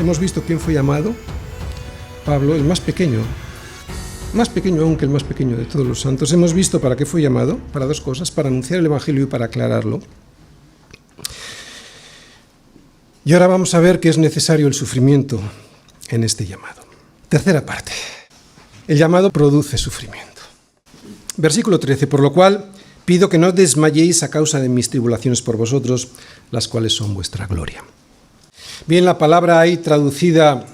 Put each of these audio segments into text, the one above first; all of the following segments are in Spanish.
hemos visto quién fue llamado. Pablo, el más pequeño aún que el más pequeño de todos los santos. Hemos visto para qué fue llamado, para dos cosas, para anunciar el Evangelio y para aclararlo. Y ahora vamos a ver que es necesario el sufrimiento en este llamado. Tercera parte. El llamado produce sufrimiento. Versículo 13. Por lo cual pido que no desmayéis a causa de mis tribulaciones por vosotros, las cuales son vuestra gloria. Bien, la palabra ahí traducida,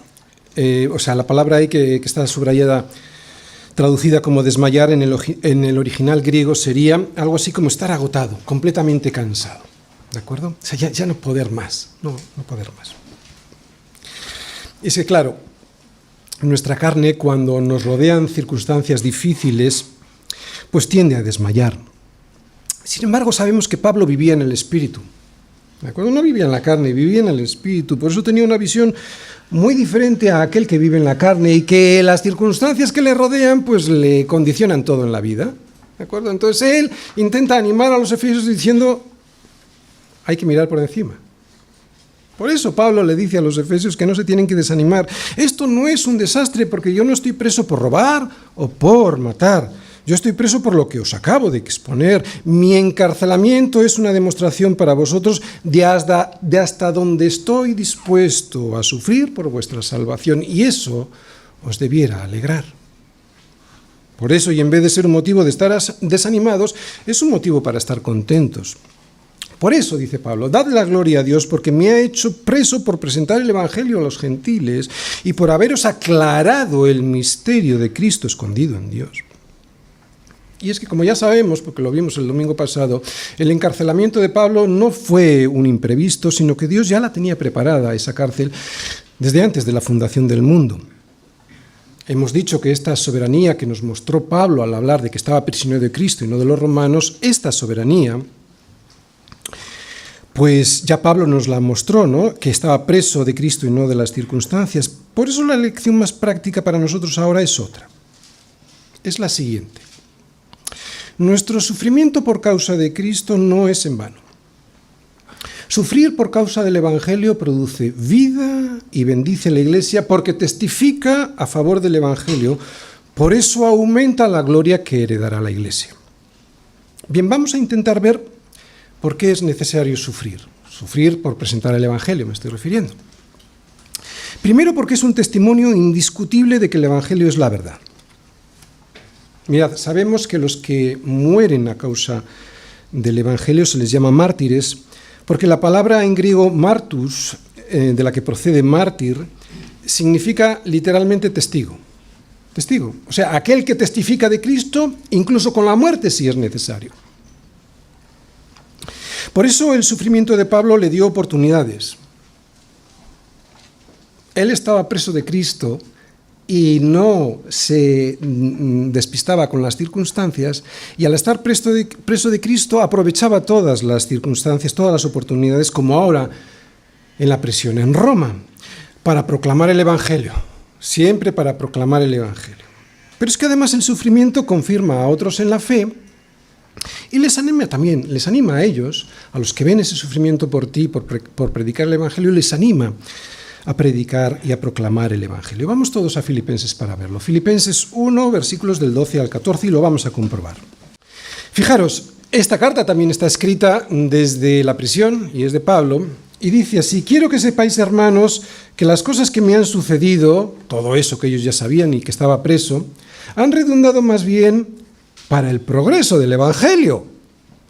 la palabra ahí que está subrayada, traducida como desmayar en el original griego sería algo así como estar agotado, completamente cansado. ¿De acuerdo? O sea, ya no poder más, no poder más. Y es que, claro, nuestra carne, cuando nos rodean circunstancias difíciles, pues tiende a desmayar. Sin embargo, sabemos que Pablo vivía en el Espíritu. ¿De acuerdo? No vivía en la carne, vivía en el Espíritu. Por eso tenía una visión muy diferente a aquel que vive en la carne y que las circunstancias que le rodean, pues le condicionan todo en la vida. ¿De acuerdo? Entonces él intenta animar a los efesios diciendo: hay que mirar por encima. Por eso Pablo le dice a los efesios que no se tienen que desanimar. Esto no es un desastre porque yo no estoy preso por robar o por matar. Yo estoy preso por lo que os acabo de exponer. Mi encarcelamiento es una demostración para vosotros de hasta donde estoy dispuesto a sufrir por vuestra salvación. Y eso os debiera alegrar. Por eso, y en vez de ser un motivo de estar desanimados, es un motivo para estar contentos. Por eso, dice Pablo, dad la gloria a Dios porque me ha hecho preso por presentar el Evangelio a los gentiles y por haberos aclarado el misterio de Cristo escondido en Dios. Y es que, como ya sabemos, porque lo vimos el domingo pasado, el encarcelamiento de Pablo no fue un imprevisto, sino que Dios ya la tenía preparada, esa cárcel, desde antes de la fundación del mundo. Hemos dicho que esta soberanía que nos mostró Pablo al hablar de que estaba prisionero de Cristo y no de los romanos, esta soberanía, pues ya Pablo nos la mostró, ¿no? Que estaba preso de Cristo y no de las circunstancias. Por eso la lección más práctica para nosotros ahora es otra. Es la siguiente. Nuestro sufrimiento por causa de Cristo no es en vano. Sufrir por causa del Evangelio produce vida y bendice a la Iglesia porque testifica a favor del Evangelio. Por eso aumenta la gloria que heredará la Iglesia. Bien, vamos a intentar ver por qué es necesario sufrir. Sufrir por presentar el Evangelio, me estoy refiriendo. Primero, porque es un testimonio indiscutible de que el Evangelio es la verdad. Mirad, sabemos que los que mueren a causa del Evangelio se les llama mártires, porque la palabra en griego martus, de la que procede mártir, significa literalmente testigo. Testigo, o sea, aquel que testifica de Cristo, incluso con la muerte si es necesario. Por eso el sufrimiento de Pablo le dio oportunidades. Él estaba preso de Cristo y no se despistaba con las circunstancias, y al estar preso de Cristo aprovechaba todas las circunstancias, todas las oportunidades, como ahora en la prisión en Roma, para proclamar el Evangelio, siempre para proclamar el Evangelio. Pero es que además el sufrimiento confirma a otros en la fe y les anima a ellos, a los que ven ese sufrimiento por ti, por predicar el Evangelio, les anima a predicar y a proclamar el Evangelio. Vamos todos a Filipenses para verlo. Filipenses 1, versículos del 12 al 14, y lo vamos a comprobar. Fijaros, esta carta también está escrita desde la prisión, y es de Pablo, y dice así: quiero que sepáis, hermanos, que las cosas que me han sucedido, todo eso que ellos ya sabían y que estaba preso, han redundado más bien para el progreso del Evangelio,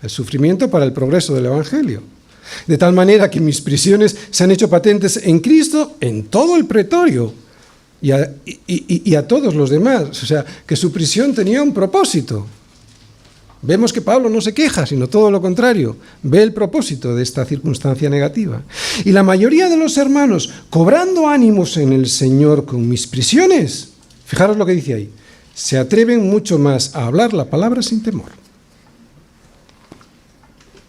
el sufrimiento para el progreso del Evangelio. De tal manera que mis prisiones se han hecho patentes en Cristo en todo el pretorio y a todos los demás. O sea, que su prisión tenía un propósito. Vemos que Pablo no se queja, sino todo lo contrario. Ve el propósito de esta circunstancia negativa. Y la mayoría de los hermanos, cobrando ánimos en el Señor con mis prisiones, fijaros lo que dice ahí, se atreven mucho más a hablar la palabra sin temor.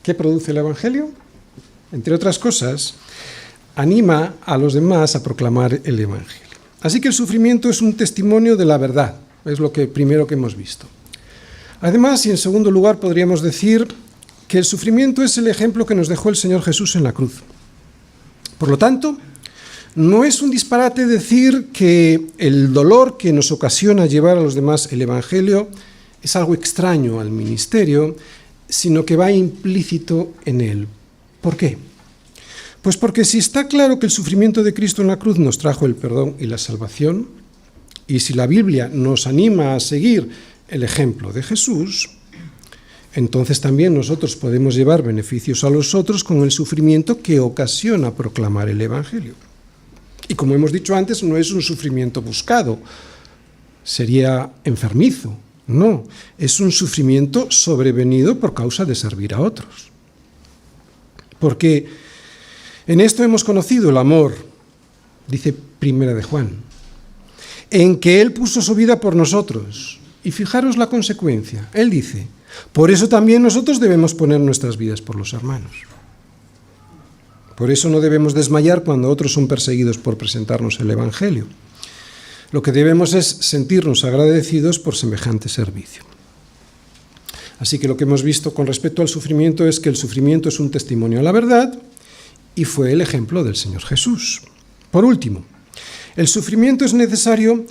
¿Qué produce el Evangelio? Entre otras cosas, anima a los demás a proclamar el Evangelio. Así que el sufrimiento es un testimonio de la verdad, es lo primero que hemos visto. Además, y en segundo lugar, podríamos decir que el sufrimiento es el ejemplo que nos dejó el Señor Jesús en la cruz. Por lo tanto, No es un disparate decir que el dolor que nos ocasiona llevar a los demás el Evangelio es algo extraño al ministerio, sino que va implícito en él. ¿Por qué? Pues porque si está claro que el sufrimiento de Cristo en la cruz nos trajo el perdón y la salvación, y si la Biblia nos anima a seguir el ejemplo de Jesús, entonces también nosotros podemos llevar beneficios a los otros con el sufrimiento que ocasiona proclamar el Evangelio. Y como hemos dicho antes, no es un sufrimiento buscado, sería enfermizo, no, es un sufrimiento sobrevenido por causa de servir a otros. Porque en esto hemos conocido el amor, dice Primera de Juan, en que Él puso su vida por nosotros. Y fijaros la consecuencia, Él dice, por eso también nosotros debemos poner nuestras vidas por los hermanos. Por eso no debemos desmayar cuando otros son perseguidos por presentarnos el Evangelio. Lo que debemos es sentirnos agradecidos por semejante servicio. Así que lo que hemos visto con respecto al sufrimiento es que el sufrimiento es un testimonio a la verdad y fue el ejemplo del Señor Jesús. Por último, el sufrimiento es necesario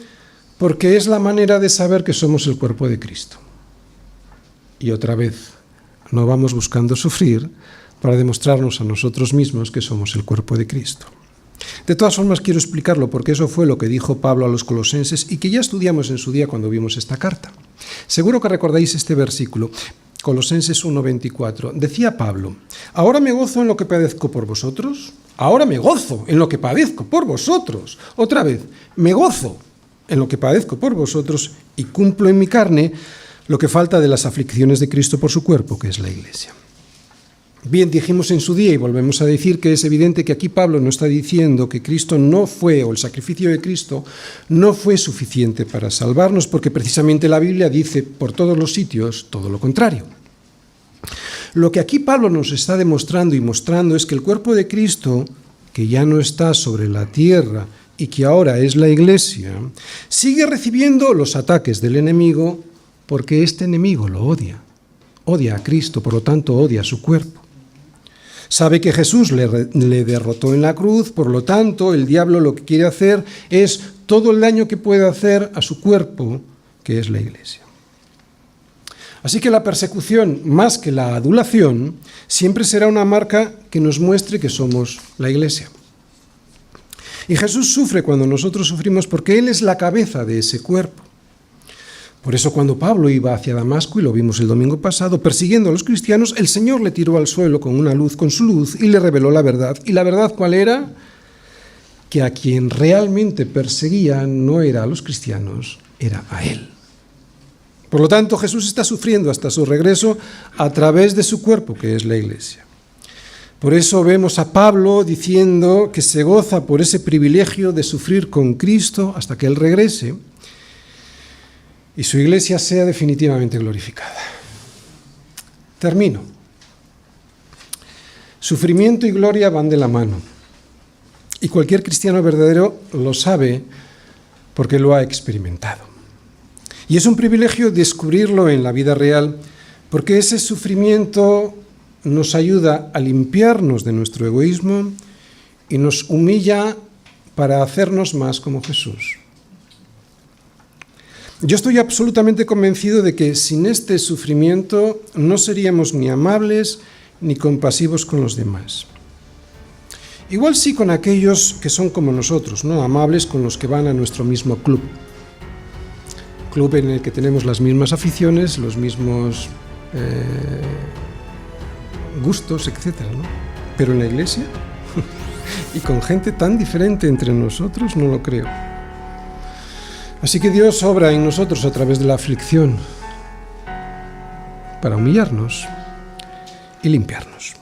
porque es la manera de saber que somos el cuerpo de Cristo. Y otra vez, no vamos buscando sufrir para demostrarnos a nosotros mismos que somos el cuerpo de Cristo. De todas formas, quiero explicarlo porque eso fue lo que dijo Pablo a los colosenses y que ya estudiamos en su día cuando vimos esta carta. Seguro que recordáis este versículo, Colosenses 1:24. Decía Pablo, ahora me gozo en lo que padezco por vosotros, ahora me gozo en lo que padezco por vosotros. Otra vez, me gozo en lo que padezco por vosotros y cumplo en mi carne lo que falta de las aflicciones de Cristo por su cuerpo, que es la Iglesia. Bien, dijimos en su día y volvemos a decir que es evidente que aquí Pablo no está diciendo que Cristo no fue, o el sacrificio de Cristo no fue suficiente para salvarnos, porque precisamente la Biblia dice por todos los sitios todo lo contrario. Lo que aquí Pablo nos está demostrando y mostrando es que el cuerpo de Cristo, que ya no está sobre la tierra y que ahora es la Iglesia, sigue recibiendo los ataques del enemigo porque este enemigo lo odia. Odia a Cristo, por lo tanto odia a su cuerpo. Sabe que Jesús le derrotó en la cruz, por lo tanto, el diablo lo que quiere hacer es todo el daño que puede hacer a su cuerpo, que es la Iglesia. Así que la persecución, más que la adulación, siempre será una marca que nos muestre que somos la Iglesia. Y Jesús sufre cuando nosotros sufrimos porque Él es la cabeza de ese cuerpo. Por eso cuando Pablo iba hacia Damasco, y lo vimos el domingo pasado, persiguiendo a los cristianos, el Señor le tiró al suelo con su luz y le reveló la verdad. ¿Y la verdad cuál era? Que a quien realmente perseguía no era a los cristianos, era a Él. Por lo tanto, Jesús está sufriendo hasta su regreso a través de su cuerpo, que es la Iglesia. Por eso vemos a Pablo diciendo que se goza por ese privilegio de sufrir con Cristo hasta que Él regrese, y su Iglesia sea definitivamente glorificada. Termino. Sufrimiento y gloria van de la mano. Y cualquier cristiano verdadero lo sabe porque lo ha experimentado. Y es un privilegio descubrirlo en la vida real porque ese sufrimiento nos ayuda a limpiarnos de nuestro egoísmo y nos humilla para hacernos más como Jesús. Yo estoy absolutamente convencido de que sin este sufrimiento no seríamos ni amables ni compasivos con los demás. Igual sí con aquellos que son como nosotros, ¿no? Amables con los que van a nuestro mismo club. Club en el que tenemos las mismas aficiones, los mismos gustos, etc., ¿no? Pero en la Iglesia, y con gente tan diferente entre nosotros, no lo creo. Así que Dios obra en nosotros a través de la aflicción para humillarnos y limpiarnos.